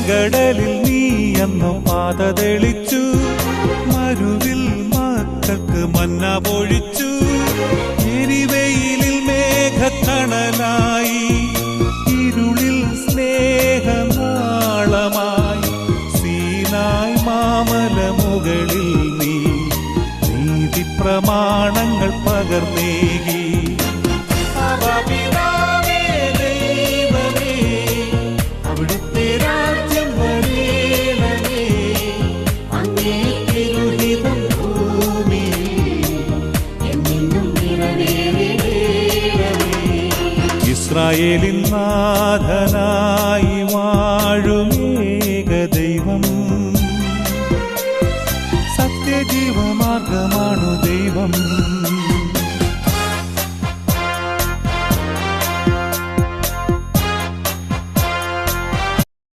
ചെങ്കടലിൽ നീ അന്നു പാത തെളിച്ചു, മരുവിൽ മക്കൾക്ക് മന്ന പൊഴിച്ചു. എരിവെയിലിൽ മേഘത്തണലായി, ഇരുളിൽ സ്നേഹനാളമായി. സീനായ് മാമല മുകളിൽ നീ നീതി പ്രമാണങ്ങൾ പകർന്നേകി. അവിടുത്തെ രാജ്യം വരേണമേ, അങ്ങേ തിരുഹിതം ഭൂമിയിൽ എന്നെന്നും നിറവേറണമേ. ഇസ്രായേലിൻ നാഥ